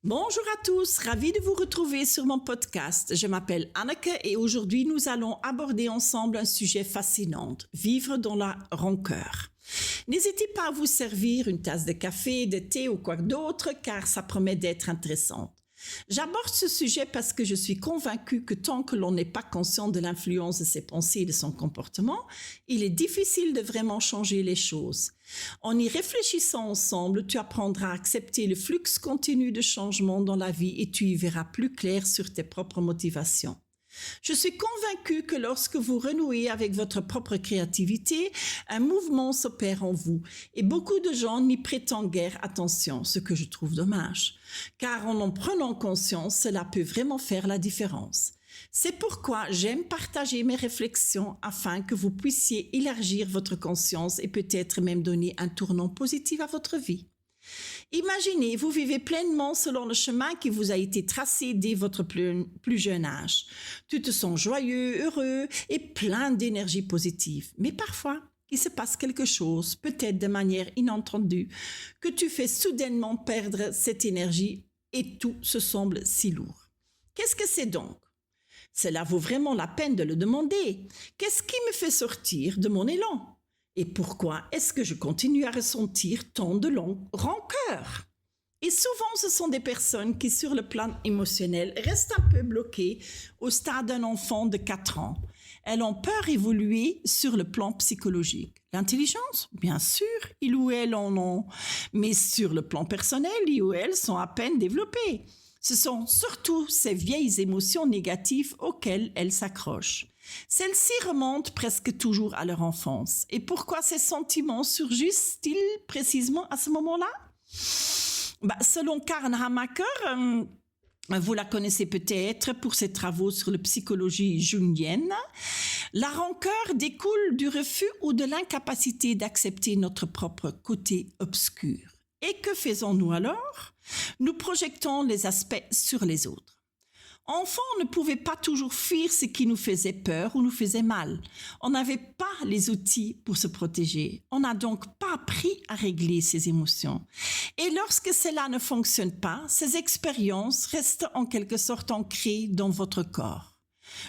Bonjour à tous, ravi de vous retrouver sur mon podcast. Je m'appelle Anneke et aujourd'hui nous allons aborder ensemble un sujet fascinant, vivre dans la rancœur. N'hésitez pas à vous servir une tasse de café, de thé ou quoi d'autre car ça promet d'être intéressant. J'aborde ce sujet parce que je suis convaincue que tant que l'on n'est pas conscient de l'influence de ses pensées et de son comportement, il est difficile de vraiment changer les choses. En y réfléchissant ensemble, tu apprendras à accepter le flux continu de changement dans la vie et tu y verras plus clair sur tes propres motivations. Je suis convaincue que lorsque vous renouez avec votre propre créativité, un mouvement s'opère en vous et beaucoup de gens n'y prêtent guère attention, ce que je trouve dommage. Car en prenant conscience, cela peut vraiment faire la différence. C'est pourquoi j'aime partager mes réflexions afin que vous puissiez élargir votre conscience et peut-être même donner un tournant positif à votre vie. Imaginez, vous vivez pleinement selon le chemin qui vous a été tracé dès votre plus jeune âge. Tu te sens joyeux, heureux et plein d'énergie positive. Mais parfois, il se passe quelque chose, peut-être de manière inattendue, que tu fais soudainement perdre cette énergie et tout se semble si lourd. Qu'est-ce que c'est donc? Cela vaut vraiment la peine de le demander. Qu'est-ce qui me fait sortir de mon élan? Et pourquoi est-ce que je continue à ressentir tant de rancœur? Et souvent, ce sont des personnes qui, sur le plan émotionnel, restent un peu bloquées au stade d'un enfant de 4 ans. Elles ont peur d'évoluer sur le plan psychologique. L'intelligence, bien sûr, ils ou elles en ont. Mais sur le plan personnel, ils ou elles sont à peine développées. Ce sont surtout ces vieilles émotions négatives auxquelles elles s'accrochent. Celles-ci remontent presque toujours à leur enfance. Et pourquoi ces sentiments surgissent-ils précisément à ce moment-là? Selon Karen Hamaker, vous la connaissez peut-être pour ses travaux sur la psychologie jungienne, la rancœur découle du refus ou de l'incapacité d'accepter notre propre côté obscur. Et que faisons-nous alors? Nous projetons les aspects sur les autres. Enfant, on ne pouvait pas toujours fuir ce qui nous faisait peur ou nous faisait mal. On n'avait pas les outils pour se protéger. On n'a donc pas appris à régler ses émotions. Et lorsque cela ne fonctionne pas, ces expériences restent en quelque sorte ancrées dans votre corps.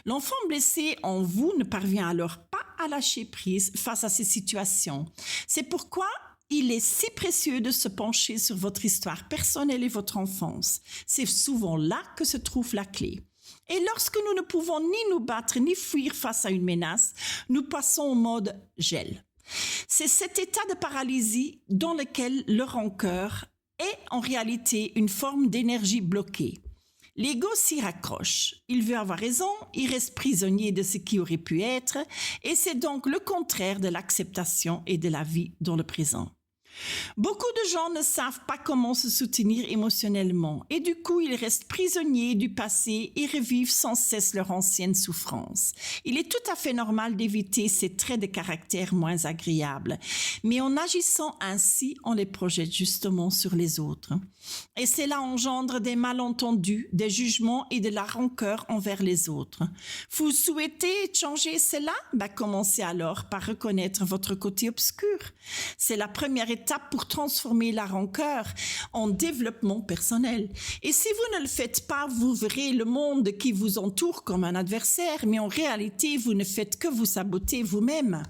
L'enfant blessé en vous ne parvient alors pas à lâcher prise face à ces situations. C'est pourquoi il est si précieux de se pencher sur votre histoire personnelle et votre enfance. C'est souvent là que se trouve la clé. Et lorsque nous ne pouvons ni nous battre ni fuir face à une menace, nous passons au mode gel. C'est cet état de paralysie dans lequel le rancœur est en réalité une forme d'énergie bloquée. L'ego s'y raccroche, il veut avoir raison, il reste prisonnier de ce qui aurait pu être et c'est donc le contraire de l'acceptation et de la vie dans le présent. Beaucoup de gens ne savent pas comment se soutenir émotionnellement et du coup ils restent prisonniers du passé et revivent sans cesse leur ancienne souffrance. Il est tout à fait normal d'éviter ces traits de caractère moins agréables, mais en agissant ainsi, on les projette justement sur les autres. Et cela engendre des malentendus, des jugements et de la rancœur envers les autres. Vous souhaitez changer cela? Commencez alors par reconnaître votre côté obscur. C'est la première étape pour transformer la rancœur en développement personnel. Et si vous ne le faites pas, vous verrez le monde qui vous entoure comme un adversaire, mais en réalité, vous ne faites que vous saboter vous-même.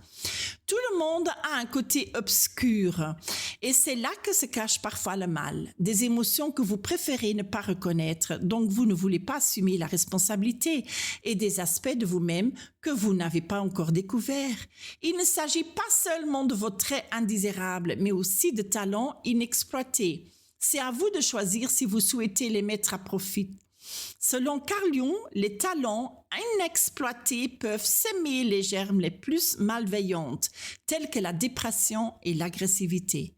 Tout le monde a un côté obscur et c'est là que se cache parfois le mal. Des émotions que vous préférez ne pas reconnaître, donc vous ne voulez pas assumer la responsabilité et des aspects de vous-même que vous n'avez pas encore découverts. Il ne s'agit pas seulement de vos traits indésirables, mais aussi de talents inexploités. C'est à vous de choisir si vous souhaitez les mettre à profit. Selon Carl Jung, les talents inexploités peuvent semer les germes les plus malveillantes, tels que la dépression et l'agressivité.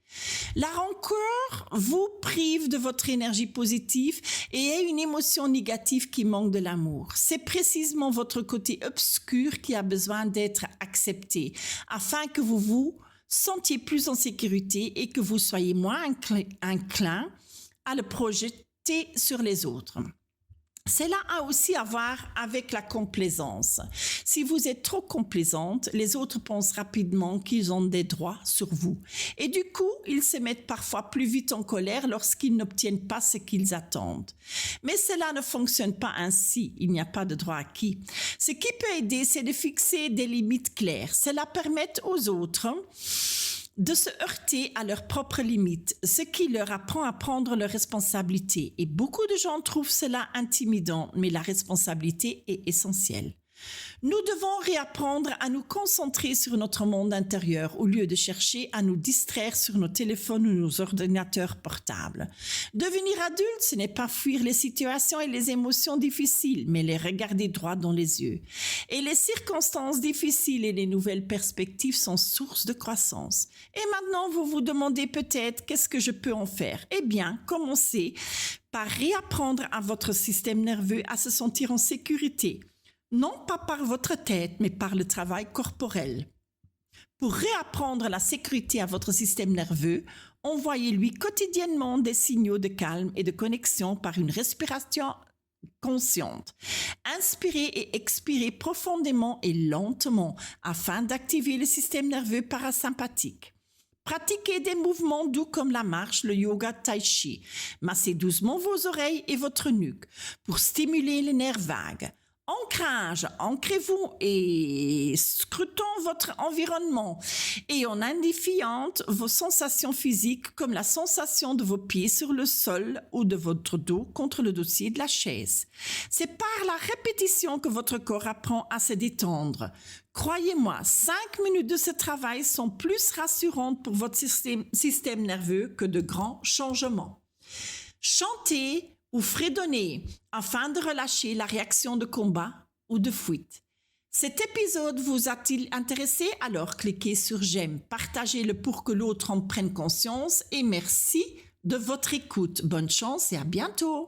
La rancœur vous prive de votre énergie positive et est une émotion négative qui manque de l'amour. C'est précisément votre côté obscur qui a besoin d'être accepté, afin que vous vous sentiez plus en sécurité et que vous soyez moins enclin à le projeter sur les autres. Cela a aussi à voir avec la complaisance. Si vous êtes trop complaisante, les autres pensent rapidement qu'ils ont des droits sur vous. Et du coup, ils se mettent parfois plus vite en colère lorsqu'ils n'obtiennent pas ce qu'ils attendent. Mais cela ne fonctionne pas ainsi. Il n'y a pas de droit acquis. Ce qui peut aider, c'est de fixer des limites claires. Cela permet aux autres de se heurter à leurs propres limites, ce qui leur apprend à prendre leurs responsabilités. Et beaucoup de gens trouvent cela intimidant, mais la responsabilité est essentielle. Nous devons réapprendre à nous concentrer sur notre monde intérieur au lieu de chercher à nous distraire sur nos téléphones ou nos ordinateurs portables. Devenir adulte, ce n'est pas fuir les situations et les émotions difficiles, mais les regarder droit dans les yeux. Et les circonstances difficiles et les nouvelles perspectives sont source de croissance. Et maintenant, vous vous demandez peut-être qu'est-ce que je peux en faire? Eh bien, commencez par réapprendre à votre système nerveux à se sentir en sécurité. Non pas par votre tête, mais par le travail corporel. Pour réapprendre la sécurité à votre système nerveux, envoyez-lui quotidiennement des signaux de calme et de connexion par une respiration consciente. Inspirez et expirez profondément et lentement afin d'activer le système nerveux parasympathique. Pratiquez des mouvements doux comme la marche, le yoga, tai chi. Massez doucement vos oreilles et votre nuque pour stimuler les nerfs vagues. Ancrage, ancrez-vous et scrutons votre environnement et en identifiant vos sensations physiques comme la sensation de vos pieds sur le sol ou de votre dos contre le dossier de la chaise. C'est par la répétition que votre corps apprend à se détendre. Croyez-moi, 5 minutes de ce travail sont plus rassurantes pour votre système nerveux que de grands changements. Chantez ou fredonner afin de relâcher la réaction de combat ou de fuite. Cet épisode vous a-t-il intéressé? Alors cliquez sur j'aime, partagez-le pour que l'autre en prenne conscience et merci de votre écoute. Bonne chance et à bientôt!